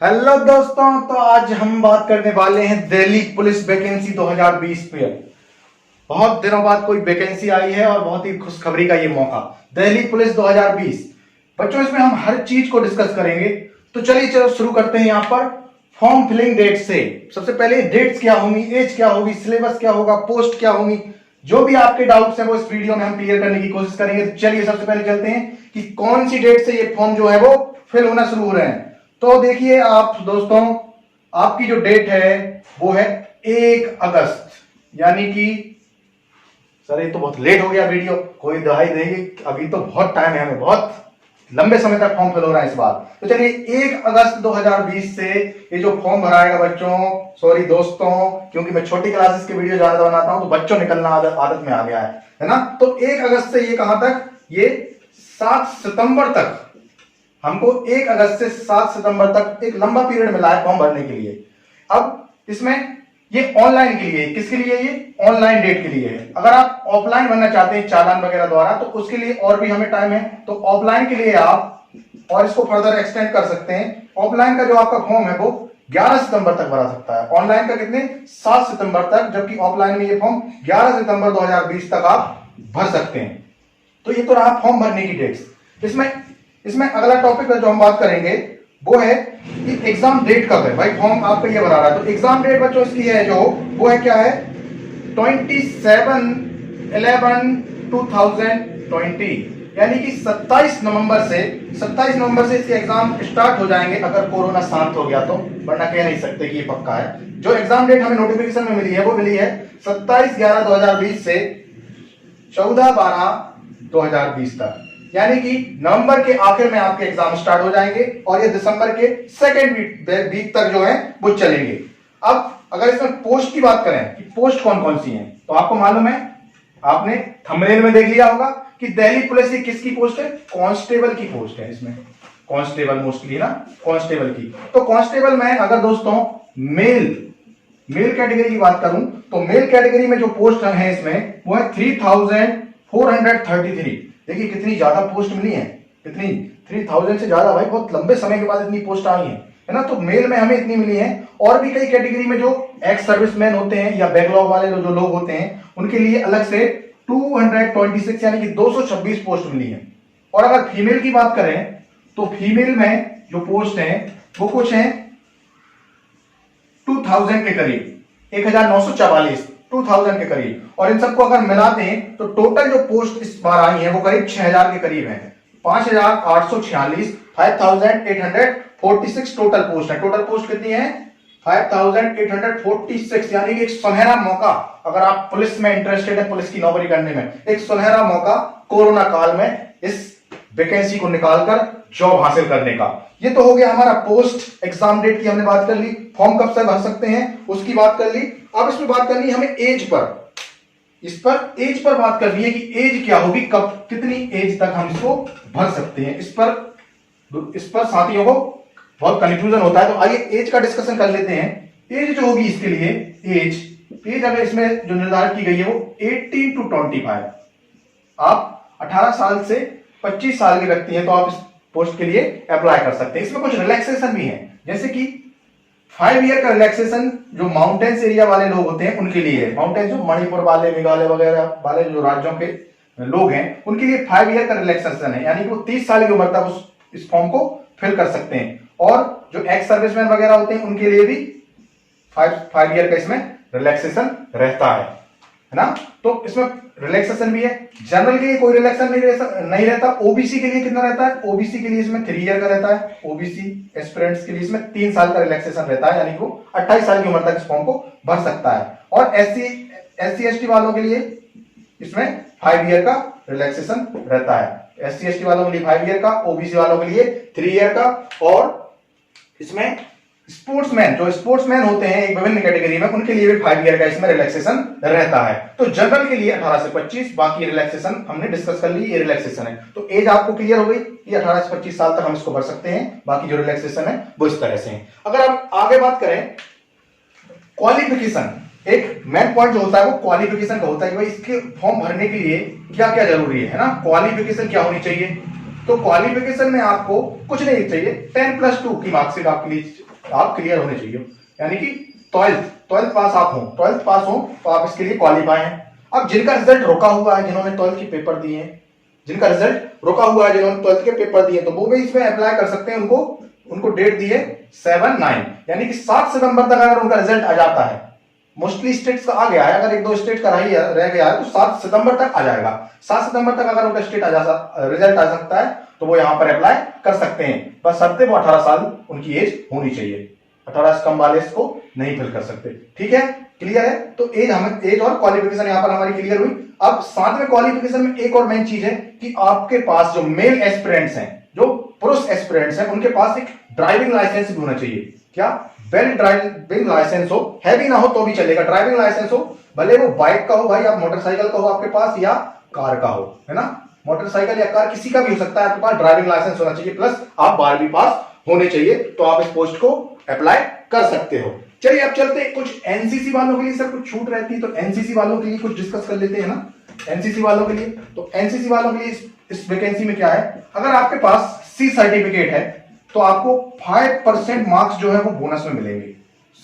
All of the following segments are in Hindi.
हेलो दोस्तों, तो आज हम बात करने वाले हैं दिल्ली पुलिस वैकेंसी 2020 पे। बहुत दिनों बाद कोई वैकेंसी आई है और बहुत ही खुशखबरी का ये मौका, दिल्ली पुलिस 2020। बच्चों, इसमें हम हर चीज को डिस्कस करेंगे। तो चलो शुरू करते हैं यहाँ पर फॉर्म फिलिंग डेट से। सबसे पहले डेट्स क्या होंगी, एज क्या होगी, सिलेबस क्या होगा, पोस्ट क्या होंगी, जो भी आपके डाउट्स हैं वो इस वीडियो में हम क्लियर करने की कोशिश करेंगे। तो चलिए सबसे पहले चलते हैं कि कौन सी डेट से ये फॉर्म जो है वो फिल होना शुरू हो रहे हैं। तो देखिए आप दोस्तों, आपकी जो डेट है वो है 1 अगस्त, यानी कि सर ये तो बहुत लेट हो गया वीडियो, कोई दहाई देगी, अभी तो बहुत टाइम है, हमें बहुत लंबे समय तक फॉर्म फिल हो रहा है इस बार। तो चलिए 1 अगस्त 2020 से ये जो फॉर्म भराएगा बच्चों, सॉरी दोस्तों, क्योंकि मैं छोटी क्लासेस के वीडियो ज्यादा बनाता हूं तो बच्चों निकलना आदत में आ गया है ना। तो 1 अगस्त से ये कहां तक, ये 7 सितंबर तक, हमको 1 अगस्त से 7 सितंबर तक एक लंबा पीरियड मिला है फॉर्म भरने के लिए। अब इसमें ये ऑनलाइन के लिए, किसके लिए, ये ऑनलाइन डेट के लिए है। अगर आप ऑफलाइन भरना चाहते हैं चालान वगैरह द्वारा तो उसके लिए और भी हमें टाइम है। तो ऑफलाइन के लिए आप और इसको फर्दर एक्सटेंड कर सकते हैं। ऑफलाइन का जो आपका फॉर्म है वो 11 सितंबर तक भरा सकता है, ऑनलाइन का कितने 7 सितंबर तक, जबकि ऑफलाइन में ये फॉर्म 11 सितंबर 2020 तक आप भर सकते हैं। तो ये तो रहा फॉर्म भरने की डेट्स। इसमें अगला टॉपिक जो हम बात करेंगे वो है कि एग्जाम डेट कब है। भाई फॉर्म आपका ये भरा रहा है तो एग्जाम डेट बच्चों इसकी है जो वो है, क्या है, 27/11/2020, यानी कि 27 नवंबर से इसके एग्जाम स्टार्ट हो जाएंगे, अगर कोरोना शांत हो गया तो, वरना कह नहीं सकते कि ये पक्का है। जो एग्जाम डेट हमें नोटिफिकेशन में मिली है वो मिली है 27/11/2020 से 14/12/2020 तक, यानी कि नवंबर के आखिर में आपके एग्जाम स्टार्ट हो जाएंगे और ये दिसंबर के सेकेंड वीक तक जो है वो चलेंगे। अब अगर इसमें पोस्ट की बात करें कि पोस्ट कौन कौन सी हैं, तो आपको मालूम है, आपने थंबनेल में देख लिया होगा कि दिल्ली पुलिस की किसकी पोस्ट है, कांस्टेबल की पोस्ट है। इसमें कांस्टेबल मोस्टली ना, कांस्टेबल की। तो कांस्टेबल में अगर दोस्तों मेल कैटेगरी की बात करूं तो मेल कैटेगरी में जो पोस्ट है इसमें वो है 3433। देखिए कितनी ज्यादा पोस्ट मिली है, कितनी 3000 से ज्यादा, भाई बहुत लंबे समय के बाद इतनी पोस्ट आई है ना। तो मेल में हमें इतनी मिली है। और भी कई कैटेगरी में जो एक्स सर्विसमैन होते हैं या बैकलॉग वाले जो लोग होते हैं उनके लिए अलग से 226 यानी कि 226 पोस्ट मिली है। और अगर फीमेल की बात करें तो फीमेल में जो पोस्ट है वो कुछ है 2000 के करीब, 1944, 2000 के करीब। और इन सबको अगर मिलाते हैं तो टोटल जो पोस्ट इस बार आई है वो करीब 6000 के करीब है। 5846, 5846 टोटल पोस्ट है। टोटल पोस्ट कितनी है, 5846, यानी कि एक सुनहरा मौका, अगर आप पुलिस में इंटरेस्टेड है, पुलिस की नौकरी करने में, एक सुनहरा मौका कोरोना काल में इस वैकेंसी को निकालकर जॉब हासिल करने का। ये तो हो गया हमारा पोस्ट एग्जाम डेट की, हमने बात कर ली। फॉर्म कब से भर सकते हैं उसकी बात कर ली। अब इसमें बात करनी है हमें एज पर, एज पर बात करनी है कि एज क्या होगी, कब कितनी एज तक हम इसको भर सकते हैं। इस पर साथियों को बहुत कंफ्यूजन होता है, तो आइए एज का डिस्कशन कर लेते हैं। एज जो होगी इसके लिए, एज अगर इसमें जो निर्धारित की गई है वो 18 to 25। आप 18 साल से 25 साल के व्यक्ति हैं तो आप इस पोस्ट के लिए अप्लाई कर सकते हैं। इसमें कुछ रिलैक्सेशन भी है, जैसे कि 5 ईयर का रिलैक्सेशन जो माउंटेन्स एरिया वाले लोग होते हैं उनके लिए है। माउंटेन जो मणिपुर वाले, मेघालय वगैरह वाले जो राज्यों के लोग हैं उनके लिए 5 ईयर का रिलैक्सेशन है, यानी कि वो 30 साल की उम्र तक इस फॉर्म को फिल कर सकते हैं। और जो एक्स सर्विसमैन वगैरह होते हैं उनके लिए भी 5 ईयर का इसमें रिलैक्सेशन रहता है ना। तो इसमें रिलैक्सेशन भी है। जनरल के लिए कोई रिलैक्सेशन नहीं रहता। ओबीसी के लिए कितना रहता है, ओबीसी के लिए इसमें 3 ईयर का रहता है। ओबीसी एस्पिरेंट्स के लिए इसमें 3 साल का रिलैक्सेशन रहता है, यानी कि वो 28 साल की उम्र तक इस फॉर्म को भर सकता है। और एससी एसटी वालों के लिए इसमें 5 ईयर का रिलैक्सेशन रहता है। एससी एसटी वालों के लिए 5 ईयर का, ओबीसी वालों के लिए 3 ईयर का। और इसमें स्पोर्ट्समैन होते हैं एक विभिन्न कैटेगरी में, उनके लिए भी 5 ईयर का इसमें रिलैक्सेशन रहता है। तो जनरल के लिए 18 से 25, बाकी रिलैक्सेशन हमने डिस्कस कर ली, ये रिलैक्सेशन है। तो एज आपको क्लियर हो गई कि 18 से 25 साल तक हम इसको भर सकते हैं, बाकी जो रिलैक्सेशन है वो इस तरह से है। अगर आप आगे बात करें क्वालिफिकेशन, एक मेन पॉइंट जो होता है वो क्वालिफिकेशन का होता है कि भाई इसके फॉर्म भरने के लिए क्या क्या जरूरी है ना। क्वालिफिकेशन क्या होनी चाहिए, तो क्वालिफिकेशन में आपको कुछ नहीं चाहिए, 10+2 की मार्कशीट आपके लिए आप क्लियर होने चाहिए, यानी कि ट्वेल्थ पास आप हो, ट्वेल्थ पास हो तो आप इसके लिए क्वालिफाई हैं। अब जिनका रिजल्ट रुका हुआ है, जिन्होंने ट्वेल्थ के पेपर दिए हैं, जिनका रिजल्ट रुका हुआ है, जिन्होंने ट्वेल्थ के पेपर दिए, तो वो भी इसमें अप्लाई कर सकते हैं। उनको डेट दी है 7-9, यानी कि 7 सितंबर तक अगर उनका रिजल्ट आ जाता है, मोस्टली स्टेट्स का आ गया है, अगर 1-2 स्टेट का रह गया है तो 7 सितंबर तक आ जाएगा। 7 सितंबर तक अगर उनका स्टेट रिजल्ट आ सकता है तो वो यहां पर अप्लाई कर सकते हैं। बस शर्त वो 18 साल उनकी एज होनी चाहिए, 18 से कम वाले इसको नहीं फिल कर सकते। ठीक है, क्लियर है? तो एज और क्वालिफिकेशन यहां पर हमारी क्लियर हुई। अब साथ में क्वालिफिकेशन में एक और मेन चीज है कि आपके पास जो मेल एस्पिरेंट्स हैं, जो पुरुष एस्पिरेंट्स हैं, उनके पास एक ड्राइविंग लाइसेंस भी होना चाहिए। क्या? वैलिड ड्राइविंग लाइसेंस हो, हैवी ना हो तो भी चलेगा, ड्राइविंग लाइसेंस हो, भले वो बाइक का हो भाई, आप मोटरसाइकिल का हो आपके पास या कार का हो, है ना, मोटरसाइकिल या कार किसी का भी हो सकता है, आपके पास ड्राइविंग लाइसेंस होना चाहिए, प्लस आप 12वीं पास होने चाहिए, तो आप इस पोस्ट को अप्लाई कर सकते हो। चलिए अब चलते हैं, कुछ एनसीसी वालों के लिए सर कुछ छूट रहती है, तो एनसीसी वालों के लिए कुछ डिस्कस कर लेते हैं ना। एनसीसी वालों के लिए, तो एनसीसी वालों के लिए इस वैकेंसी में क्या है, अगर आपके पास सी सर्टिफिकेट है तो आपको 5% मार्क्स जो है वो बोनस में मिलेंगे।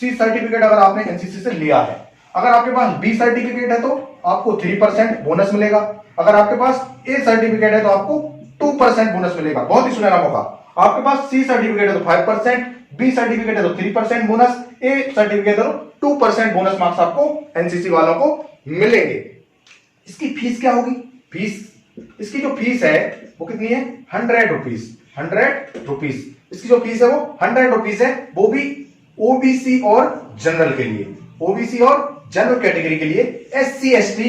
सी सर्टिफिकेट अगर आपने एनसीसी से लिया है, अगर आपके पास बी सर्टिफिकेट है तो आपको 3% बोनस मिलेगा, अगर आपके पास ए सर्टिफिकेट है तो आपको 2% बोनस मिलेगा। बहुत ही सुनहरा मौका, आपके पास सी सर्टिफिकेट है तो 5%, बी सर्टिफिकेट है तो 3% बोनस, ए सर्टिफिकेट है तो 2% बोनस मार्क्स आपको एनसीसी वालों को मिलेंगे। इसकी फीस क्या होगी? इसकी जो फीस है वो कितनी है? 100 रुपीज। 100 रुपीज इसकी जो फीस है वो 100 रुपीज है, वो भी ओबीसी और जनरल के लिए, ओबीसी और जनरल कैटेगरी के लिए। एससी एसटी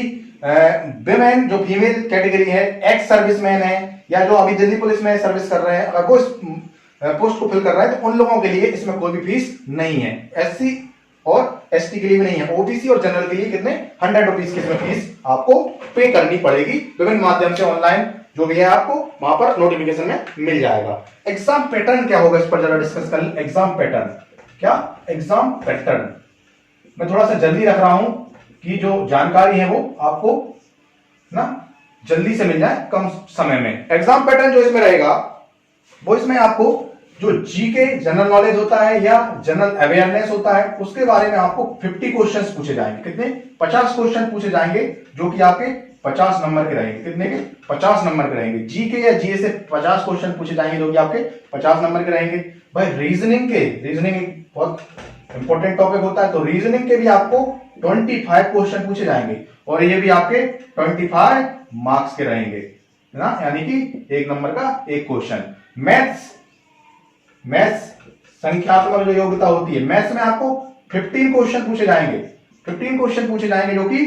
विमेन जो फीमेल कैटेगरी है, एक्स सर्विसमैन है, या जो अभी दिल्ली पुलिस में सर्विस कर रहे हैं, अगर वो इस पोस्ट को फिल कर रहा है तो उन लोगों के लिए इसमें कोई भी फीस नहीं है। एससी और एसटी के लिए भी नहीं है। ओबीसी और जनरल के लिए कितने? 100 रुपीज की इसमें फीस आपको पे करनी पड़ेगी, विभिन्न माध्यम से, ऑनलाइन जो भी है आपको वहां पर नोटिफिकेशन में मिल जाएगा। एग्जाम पैटर्न क्या होगा, इस पर जरा डिस्कस कर। एग्जाम पैटर्न क्या? एग्जाम पैटर्न मैं थोड़ा सा जल्दी रख रहा हूं कि जो जानकारी है वो आपको ना जल्दी से मिल जाए कम समय में। एग्जाम पैटर्न जो इसमें रहेगा वो इसमें आपको जो जीके जनरल नॉलेज होता है या जनरल अवेयरनेस होता है उसके बारे में आपको 50 क्वेश्चंस पूछे जाएंगे। कितने? 50 क्वेश्चन पूछे जाएंगे जो कि आपके 50 नंबर के रहेंगे। कितने के? 50 नंबर के रहेंगे। जीके या जीए से 50 क्वेश्चन पूछे जाएंगे जो कि आपके 50 नंबर के रहेंगे। भाई रीजनिंग एक बहुत इंपॉर्टेंट टॉपिक होता है, तो रीजनिंग के भी आपको 25 क्वेश्चन पूछे जाएंगे और ये भी आपके 25 मार्क्स के रहेंगे, है ना, यानी कि 1 नंबर का 1 क्वेश्चन। मैथ्स संख्यात्मक जो योग्यता होती है, मैथ्स में आपको 15 क्वेश्चन पूछे जाएंगे। 15 क्वेश्चन पूछे जाएंगे जो कि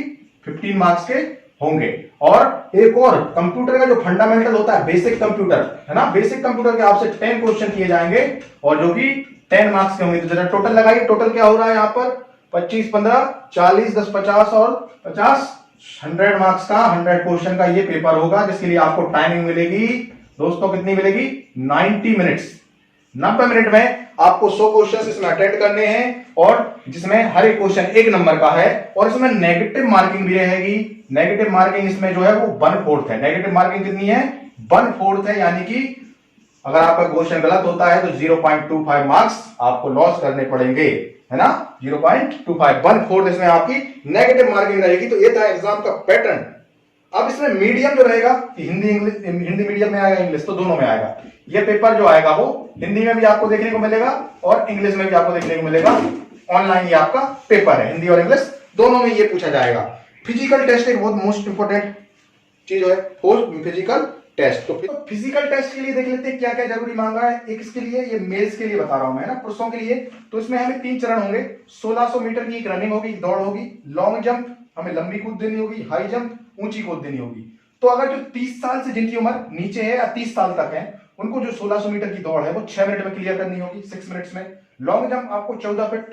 15 मार्क्स के होंगे। और एक और कंप्यूटर का जो फंडामेंटल होता है, बेसिक कंप्यूटर, है ना, बेसिक कंप्यूटर के आपसे 10 क्वेश्चन किए जाएंगे और जो कि 10 मार्क्स के होंगे। तो जरा टोटल लगाइए, टोटल क्या हो रहा है यहाँ पर? 25, 15, 40, 10, 50 और 50, 100 मार्क्स का, 100 क्वेश्चन का ये पेपर होगा, जिसके लिए आपको टाइमिंग मिलेगी दोस्तों, कितनी मिलेगी? 90 मिनट्स। 90 मिनट में आपको 100 क्वेश्चन इसमें अटेंड करने हैं और जिसमें हर एक क्वेश्चन 1 नंबर का है और इसमें नेगेटिव मार्किंग भी रहेगी। नेगेटिव मार्किंग इसमें जो है वो 1/4 है। नेगेटिव मार्किंग कितनी है? 1/4 है, यानी कि अगर आपका क्वेश्चन गलत होता है तो 0.25 मार्क्स आपको लॉस करने पड़ेंगे, है ना, 0.25, 1/4 इसमें आपकी नेगेटिव मार्किंग रहेगी। तो ये था एग्जाम का पैटर्न। अब इसमें मीडियम जो रहेगा, हिंदी मीडियम में आएगा, इंग्लिश, तो दोनों में आएगा। ये पेपर जो आएगा वो हिंदी में भी आपको देखने को मिलेगा और इंग्लिश में भी आपको देखने को मिलेगा। ऑनलाइन ये आपका पेपर है, हिंदी और इंग्लिश दोनों में ये पूछा जाएगा। फिजिकल टेस्ट एक बहुत मोस्ट इंपोर्टेंट चीज है, फिजिकल टेस्ट। तो फिजिकल टेस्ट के लिए देख लेते हैं क्या क्या जरूरी मांगा है। एक इसके लिए, ये मेल्स के लिए बता रहा हूं मैं, ना, पुरुषों के लिए। तो इसमें हमें 3 चरण होंगे। 1600 मीटर की एक रनिंग होगी, दौड़ होगी, लॉन्ग जंप, हमें लंबी कूद देनी होगी, हाई जंप, ऊंची कूद देनी होगी। तो अगर जो 30 साल से जिनकी उम्र नीचे है या 30 साल तक है, उनको जो 1600 मीटर की दौड़ है वो 6 मिनट में क्लियर करनी होगी, 6 मिनट्स में। लॉन्ग जंप आपको 14 फीट,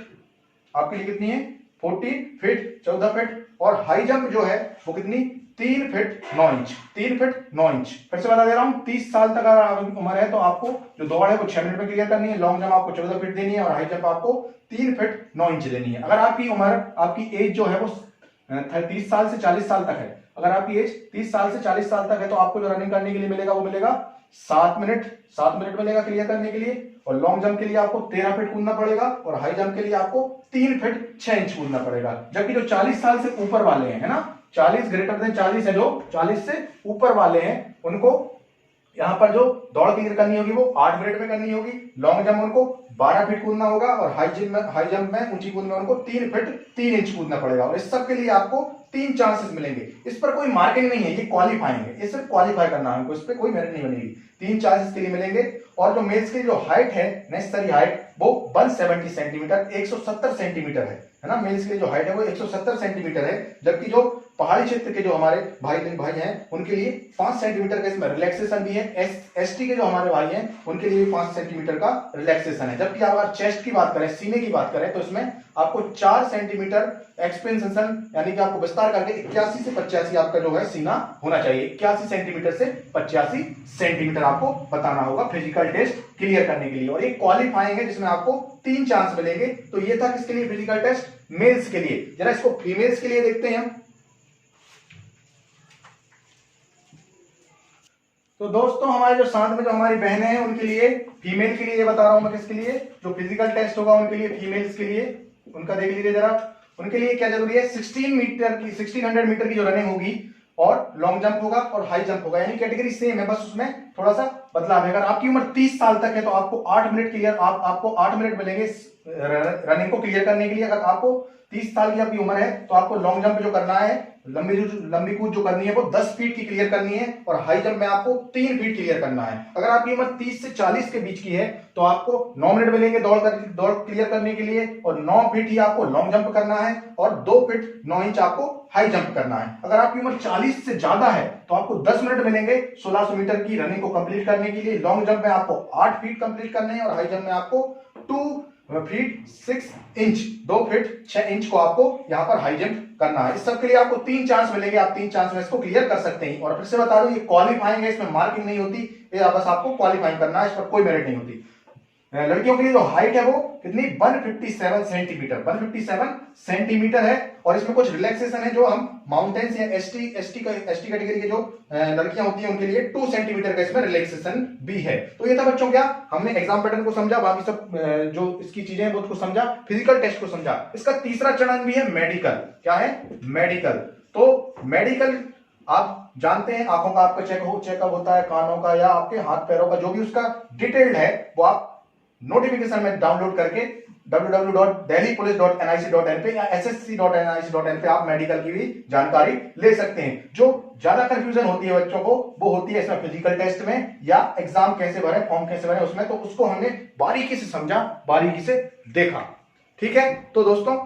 आपके लिए कितनी है? 14 फीट, 14 फीट। और हाई जंप जो है वो कितनी? 3 फीट 9 इंच, 3 फीट 9 इंच। फिर से बता दे रहा हूं, 30 साल तक अगर उम्र है तो आपको जो दौड़ है वो 6 मिनट में क्लियर करनी है। लॉन्ग जंप आपको 14 फीट देनी है और हाई जंप आपको 3 फीट 9 इंच देनी है। अगर आपकी उम्र, आपकी एज जो है वो 30 साल से 40 साल तक है, अगर आपकी एज 30 साल से 40 साल तक है तो आपको जो रनिंग करने के लिए मिलेगा वो मिलेगा 7 मिनट मिलेगा क्लियर करने के लिए। और लॉन्ग जंप के लिए आपको 13 फीट कूदना पड़ेगा और हाई जंप के लिए आपको 3 फीट 6 इंच कूदना पड़ेगा। जबकि जो 40 साल से ऊपर वाले हैं, है ना, 40 ग्रेटर देन 40 है, जो 40 से ऊपर वाले हैं उनको यहां पर जो दौड़ क्लियर करनी होगी वो 8 मिनट में करनी होगी। लॉन्ग जंप उनको 12 फीट कूदना होगा और हाई जंप में ऊंची कूद में उनको 3 फीट 3 इंच कूदना पड़ेगा। और इस सब के लिए आपको 3 चांसेस मिलेंगे। इस पर कोई मार्किंग नहीं है, ये क्वालिफाइंग है, ये सिर्फ क्वालिफाई करना है, इस पर कोई मेरिट नहीं बनेगी। 3 चांसेस के लिए मिलेंगे। और जो मेल्स की जो हाइट है, नेसेसरी हाइट, वो 170 सेंटीमीटर 170 सेंटीमीटर है ना। मेल्स की जो हाइट है वो 170 सेंटीमीटर है। जबकि जो पहाड़ी क्षेत्र के जो हमारे भाई हैं उनके लिए 5 सेंटीमीटर का इसमें रिलैक्सेशन भी है। एसटी के जो हमारे भाई हैं उनके लिए 5 सेंटीमीटर का रिलैक्सेशन है। जबकि अगर चेस्ट की बात करें, सीने की बात करें, तो इसमें आपको 4 सेंटीमीटर एक्सपेंशन यानी कि आपको विस्तार करके 81 से 85 आपका जो है सीना होना चाहिए। 81 सेंटीमीटर से 85 सेंटीमीटर आपको बताना होगा फिजिकल टेस्ट क्लियर करने के लिए। और ये क्वालिफाइंग है जिसमें आपको 3 चांस मिलेंगे। तो ये था किसके लिए? फिजिकल टेस्ट मेल्स के लिए। जरा इसको फीमेल्स के लिए देखते हैं हम। तो दोस्तों हमारे जो साथ में जो हमारी बहनें हैं उनके लिए, फीमेल के लिए ये बता रहा हूं मैं किसके लिए, जो फिजिकल टेस्ट होगा उनके लिए, फीमेल्स के लिए, उनका देख लीजिए जरा। उनके लिए क्या जरूरी है? 1600 मीटर की जो रनिंग होगी और लॉन्ग जंप होगा और हाई जंप होगा, यानी कैटेगरी सेम है, बस उसमें थोड़ा सा बदलाव है। अगर आपकी उम्र 30 साल तक है तो आपको 8 मिनट क्लियर, आपको 8 मिनट मिलेंगे रनिंग को क्लियर करने के लिए। अगर आपको 30 साल की आपकी उम्र है तो आपको लॉन्ग जंप जो करना है, लंबी कूद जो करनी है वो 10 फीट की क्लियर करनी है और हाई जंप में आपको 3 फीट क्लियर करना है। अगर आपकी उम्र 30 से 40 के बीच की है तो आपको 9 मिनट मिलेंगे दौड़ क्लियर करने के लिए और 9 फीट ही आपको लॉन्ग जंप करना है और 2 फीट 9 इंच आपको हाई जंप करना है। अगर आपकी उम्र 40 से ज्यादा है तो आपको 10 मिनट मिलेंगे 1600 मीटर की रनिंग को कंप्लीट करने के लिए। लॉन्ग जंप में आपको 8 फीट कंप्लीट करने हैं और हाई जंप में आपको 2 फीट 6 इंच 2 फीट 6 इंच को आपको यहां पर हाई जंप करना है। इस सब के लिए आपको 3 चांस मिलेंगे, आप 3 चांस में इसको क्लियर कर सकते हैं। और फिर से बता दूं ये क्वालिफाइंग है, इसमें मार्किंग नहीं होती, ये बस आपको क्वालिफाइंग करना है, इस पर कोई मेरिट नहीं होती। लड़कियों के लिए जो हाइट है वो कितनी? 157 सेंटीमीटर 157 सेंटीमीटर है। और इसमें कुछ रिलैक्सेशन है जो हम माउंटेन्स या एसटी कैटेगरी के जो लड़कियां होती हैं उनके लिए 2 सेंटीमीटर का इसमें रिलैक्सेशन भी है। तो ये था बच्चों, क्या हमने एग्जाम पैटर्न को समझा, बाकी सब जो इसकी चीजें हैं वो उसको समझा, फिजिकल टेस्ट को समझा। इसका तीसरा चरण भी है मेडिकल। क्या है? मेडिकल। तो मेडिकल आप जानते हैं, आंखों का आपका चेकअप होता है, कानों का या आपके हाथ पैरों का, जो भी उसका डिटेल्ड है वो आप नोटिफिकेशन में डाउनलोड करके www.delhipolice.nic.in पे या ssc.nic.in पे आप मेडिकल की भी जानकारी ले सकते हैं। जो ज्यादा कंफ्यूजन होती है बच्चों को वो होती है इसमें फिजिकल टेस्ट में या एग्जाम कैसे भरे, फॉर्म कैसे भरे उसमें, तो उसको हमने बारीकी से समझा, बारीकी से देखा। ठीक है, तो दोस्तों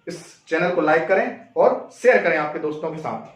इस चैनल को लाइक करें और शेयर करें आपके दोस्तों के साथ।